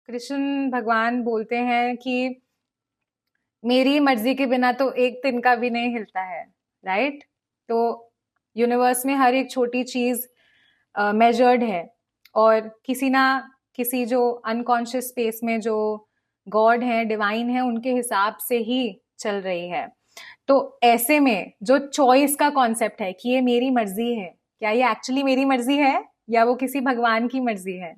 कृष्ण भगवान बोलते हैं कि मेरी मर्जी के बिना तो एक तिनका भी नहीं हिलता है, राइट? तो यूनिवर्स में हर एक छोटी चीज मेजर्ड है, और किसी ना किसी जो अनकॉन्शियस स्पेस में जो गॉड है, डिवाइन है, उनके हिसाब से ही चल रही है। तो ऐसे में जो चॉइस का कॉन्सेप्ट है कि ये मेरी मर्जी है, क्या ये एक्चुअली मेरी मर्जी है या वो किसी भगवान की मर्जी है?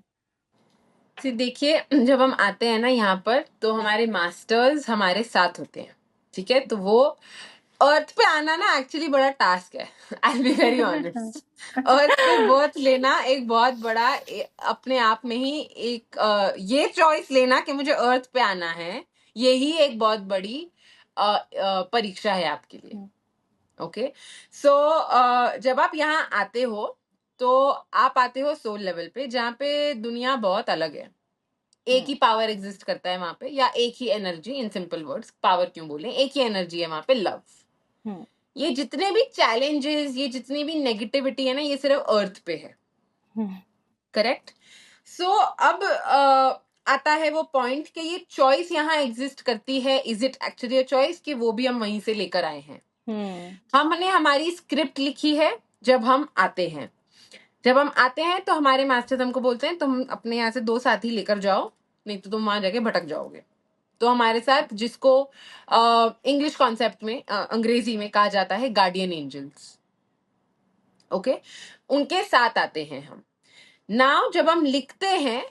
देखिए, जब हम आते हैं ना यहाँ पर, तो हमारे मास्टर्स हमारे साथ होते हैं, ठीक है? तो वो अर्थ पे आना ना एक्चुअली बड़ा टास्क है। आई बी वेरी ऑनेस्ट। अर्थ पे बर्थ लेना एक बहुत बड़ा अपने आप में ही एक ये चॉइस लेना कि मुझे अर्थ पे आना है, यही एक बहुत बड़ी परीक्षा है आपके लिए। ओके, सो जब आप यहाँ आते हो तो आप आते हो सोल लेवल पे, जहाँ पे दुनिया बहुत अलग है। एक ही पावर एग्जिस्ट करता है वहां पे, या एक ही energy, in simple words, power क्यों बोले, एक ही एनर्जी है वहां पे, लव। ये जितने भी चैलेंजेस, ये जितनी भी नेगेटिविटी है ना, ये सिर्फ अर्थ पे है, करेक्ट? सो अब आता है वो पॉइंट कि ये चॉइस यहाँ एग्जिस्ट करती है, is it actually a choice, कि वो भी हम वहीं से लेकर आए हैं। हमने हमारी स्क्रिप्ट लिखी है जब हम आते हैं। जब हम आते हैं तो हमारे मास्टर हमको बोलते हैं तुम अपने यहाँ से 2 साथी लेकर जाओ, नहीं तो तुम वहां जाके भटक जाओगे। तो हमारे साथ, जिसको इंग्लिश कॉन्सेप्ट में, अंग्रेजी में कहा जाता है गार्डियन एंजल्स, ओके, उनके साथ आते हैं हम। नाउ जब हम लिखते हैं,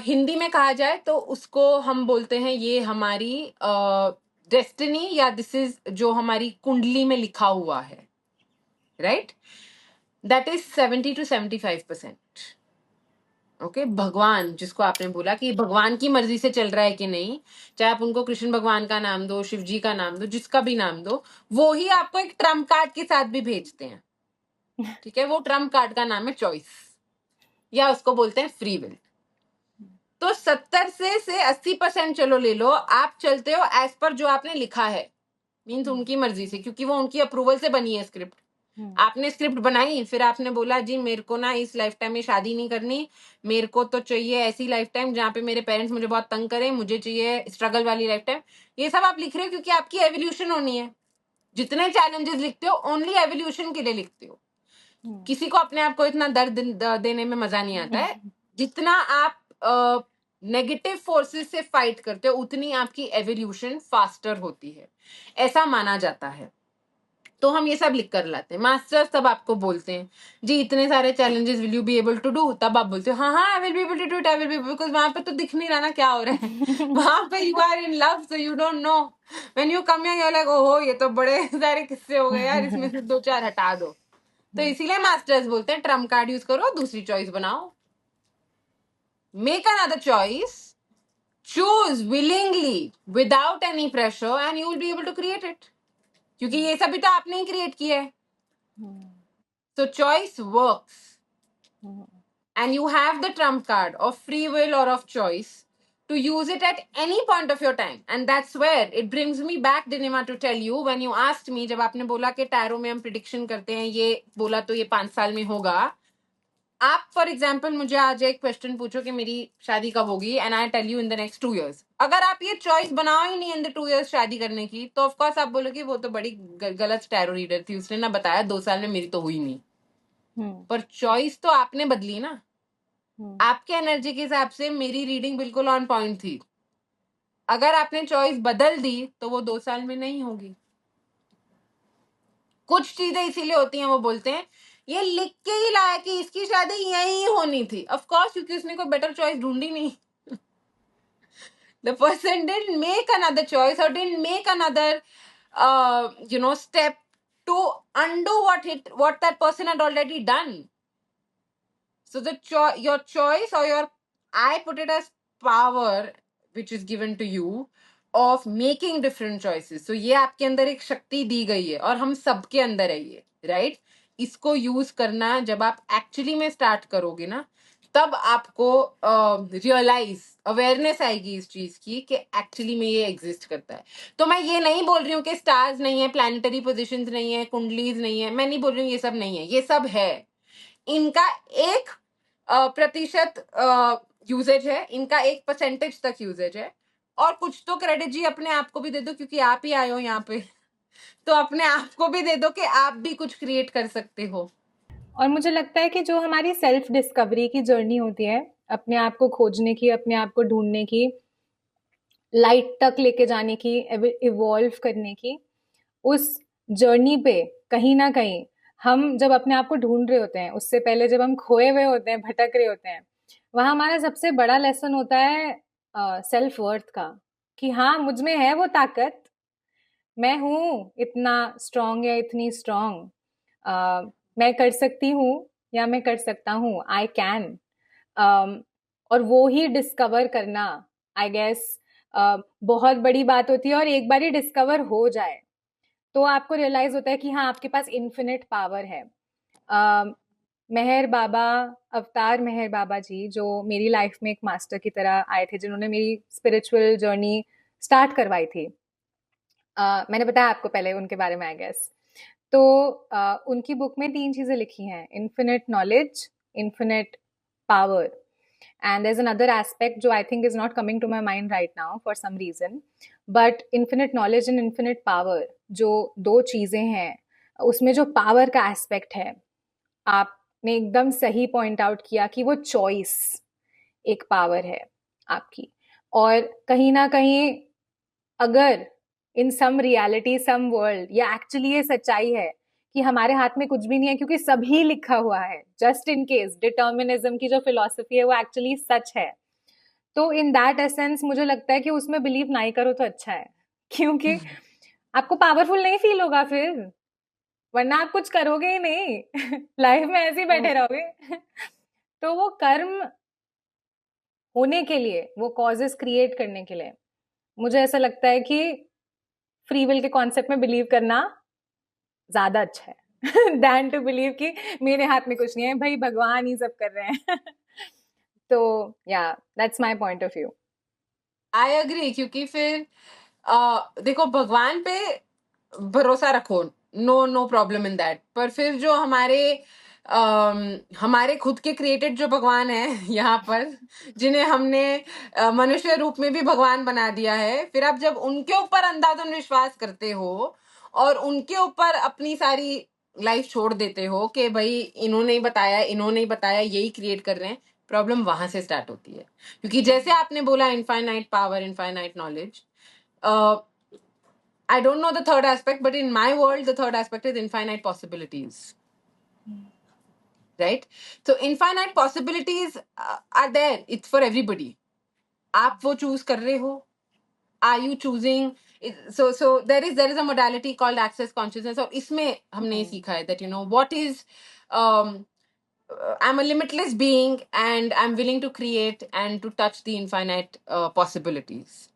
हिंदी में कहा जाए तो उसको हम बोलते हैं ये हमारी डेस्टिनी, या दिस इज जो हमारी कुंडली में लिखा हुआ है, right? That is 70 to 75%। Okay, भगवान जिसको आपने बोला कि भगवान की मर्जी से चल रहा है कि नहीं, चाहे आप उनको कृष्ण भगवान का नाम दो, शिव जी का नाम दो, जिसका भी नाम दो, वो ही आपको एक ट्रम्प कार्ड के साथ भी भेजते हैं, ठीक है? वो ट्रम्प कार्ड का नाम है चॉइस, या उसको बोलते हैं फ्री विल। तो 70 से 80% चलो ले लो, आप चलते हो एज पर जो आपने लिखा है, मीन्स उनकी मर्जी से, क्योंकि वो उनकी अप्रूवल से बनी है स्क्रिप्ट। आपने स्क्रिप्ट बनाई, फिर आपने बोला जी मेरे को ना इस लाइफ टाइम में शादी नहीं करनी, मेरे को तो चाहिए ऐसी लाइफ टाइम जहाँ पे मेरे पेरेंट्स मुझे बहुत तंग करें, मुझे चाहिए स्ट्रगल वाली लाइफ टाइम। ये सब आप लिख रहे हो क्योंकि आपकी एवोल्यूशन होनी है। जितने चैलेंजेस लिखते हो ओनली एवोल्यूशन के लिए लिखते हो। किसी को अपने आप को इतना दर्द देने में मजा नहीं आता है। जितना आप नेगेटिव फोर्सेस से फाइट करते हो, उतनी आपकी एवोल्यूशन फास्टर होती है, ऐसा माना जाता है। तो हम ये सब लिख कर लाते हैं। मास्टर्स तब आपको बोलते हैं जी इतने सारे challenges, will you be able to do? तब आप बोलते हो हाँ हाँ, I will be able to do it, I will be, because वहां पे तो दिख नहीं रहा ना क्या हो रहा है। वहां पे you are in love, so you don't know. When you come here you are like ओहो ये तो बड़े सारे किस्से हो गए यार, इसमें से 2-4 हटा दो। तो इसीलिए मास्टर्स बोलते हैं ट्रम्प कार्ड यूज करो, दूसरी चॉइस बनाओ, make another choice, choose willingly without any pressure, and you will be able to create it, क्योंकि ये सब भी तो आपने ही क्रिएट किया है। So choice works. And you have the trump card of free will or of choice to use it at any point of your time. And that's where it brings me back, Dinima, to tell you, when you asked me, जब आपने बोला कि tarot में हम prediction करते हैं, ये बोला तो ये 5 साल में होगा। आप फॉर एग्जाम्पल मुझे आज एक क्वेश्चन पूछो कि मेरी शादी कब होगी, and I tell you in the next 2 years। अगर आप ये चॉइस बनाओ ही नहीं इन द 2 years शादी करने की, तो ऑफकोर्स आप बोलोगे वो तो बड़ी गलत टैरो रीडर थी, उसने ना बताया 2 साल में मेरी तो हुई नहीं। पर चॉइस तो आपने बदली ना। आपके एनर्जी के हिसाब से मेरी रीडिंग बिल्कुल ऑन पॉइंट थी। अगर आपने चॉइस बदल दी तो वो 2 साल में नहीं होगी। कुछ चीजें इसीलिए होती हैं, वो बोलते हैं ये लिख के ही लाया कि इसकी शादी यही होनी थी, ऑफ कोर्स, क्योंकि उसने कोई बेटर चॉइस ढूंढी नहीं। The person didn't make another choice or didn't make another step to undo what that person had already done. So your choice, or your, I put it as power which is given to you of making different choices. So ये आपके अंदर एक शक्ति दी गई है और हम सबके अंदर है ये, राइट? इसको यूज करना जब आप एक्चुअली में स्टार्ट करोगे ना, तब आपको रियलाइज, अवेयरनेस आएगी इस चीज की कि एक्चुअली में ये एग्जिस्ट करता है। तो मैं ये नहीं बोल रही हूँ कि स्टार्स नहीं है, प्लैनेटरी पोजिशंस नहीं है, कुंडलीज नहीं है, मैं नहीं बोल रही हूँ ये सब नहीं है, ये सब है। इनका 1% यूजेज है, इनका एक परसेंटेज तक यूजेज है, और कुछ तो क्रेडिट जी अपने आप को भी दे दो, क्योंकि आप ही आए हो यहाँ पे, तो अपने आप को भी दे दो कि आप भी कुछ क्रिएट कर सकते हो। और मुझे लगता है कि जो हमारी सेल्फ डिस्कवरी की जर्नी होती है, अपने आप को खोजने की, अपने आप को ढूंढने की, लाइट तक लेके जाने की, इवॉल्व करने की, उस जर्नी पे कहीं ना कहीं हम जब अपने आप को ढूंढ रहे होते हैं, उससे पहले जब हम खोए हुए होते हैं, भटक रहे होते हैं, वहां हमारा सबसे बड़ा लेसन होता है सेल्फ वर्थ का, कि हाँ मुझ में है वो ताकत, मैं हूँ इतना स्ट्रांग या इतनी स्ट्रांग, मैं कर सकती हूँ या मैं कर सकता हूँ, आई कैन। और वो ही डिस्कवर करना, आई गेस, बहुत बड़ी बात होती है। और एक बार ही डिस्कवर हो जाए तो आपको रियलाइज होता है कि हाँ आपके पास इन्फिनिट पावर है। मेहर बाबा, अवतार मेहर बाबा जी, जो मेरी लाइफ में एक मास्टर की तरह आए थे, जिन्होंने मेरी स्पिरिचुअल जर्नी स्टार्ट करवाई थी, मैंने बताया आपको पहले उनके बारे में, आई गेस। तो उनकी बुक में 3 चीजें लिखी हैं: infinite knowledge, infinite power, and there's another aspect जो I think is not coming to my mind right now for some reason, but infinite knowledge and infinite power, जो 2 चीजें हैं, उसमें जो पावर का एस्पेक्ट है, आपने एकदम सही पॉइंट आउट किया कि वो चॉइस एक पावर है आपकी। और कहीं ना कहीं अगर इन सम रियलिटी, सम वर्ल्ड, या एक्चुअली ये सच्चाई है कि हमारे हाथ में कुछ भी नहीं है क्योंकि सभी लिखा हुआ है, जस्ट इन केस डिटर्मिनिज्म की जो फिलॉसफी है वो एक्चुअली सच है, तो इन दैट एसेंस मुझे लगता है कि उसमें बिलीव नहीं करो तो अच्छा है, क्योंकि आपको पावरफुल नहीं फील होगा फिर, वरना आप कुछ करोगे ही नहीं लाइफ में ऐसे ही बैठे रहोगे तो वो कर्म होने के लिए, वो कॉजेस क्रिएट करने के लिए, मुझे ऐसा लगता है कि फ्री विल के कॉन्सेप्ट में बिलीव करना ज्यादा अच्छा है दैन टू बिलीव कि मेरे हाथ में कुछ नहीं है, भाई भगवान ही सब कर रहे हैं तो या that's my point of view. I agree, क्योंकि फिर देखो, भगवान पे भरोसा रखो, no no problem in that, पर फिर जो हमारे खुद के क्रिएटेड जो भगवान है यहाँ पर, जिन्हें हमने मनुष्य रूप में भी भगवान बना दिया है, फिर आप जब उनके ऊपर अंधाधुंध विश्वास करते हो और उनके ऊपर अपनी सारी लाइफ छोड़ देते हो कि भाई इन्होंने ही बताया यही क्रिएट कर रहे हैं, प्रॉब्लम वहां से स्टार्ट होती है। क्योंकि जैसे आपने बोला infinite power, infinite knowledge, I don't know the third aspect, but in my world, the third aspect is infinite possibilities. Right? So infinite possibilities are there. It's for everybody. आप वो choose कर रहे हो? Are you choosing? So there is a modality called access consciousness. और इसमें हमने ये सीखा है that what is um, I'm a limitless being and I'm willing to create and to touch the infinite possibilities.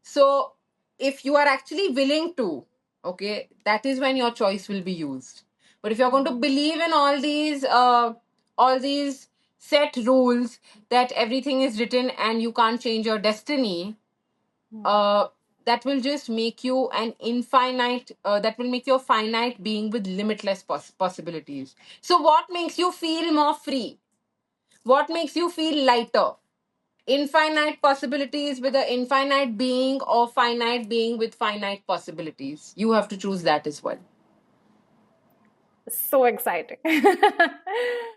So if you are actually willing to, okay, that is when your choice will be used. But if you're going to believe in all these set rules that everything is written and you can't change your destiny, uh, that will just make you that will make you a finite being with limitless possibilities. So what makes you feel more free? What makes you feel lighter? Infinite possibilities with an infinite being, or finite being with finite possibilities? You have to choose that as well. So exciting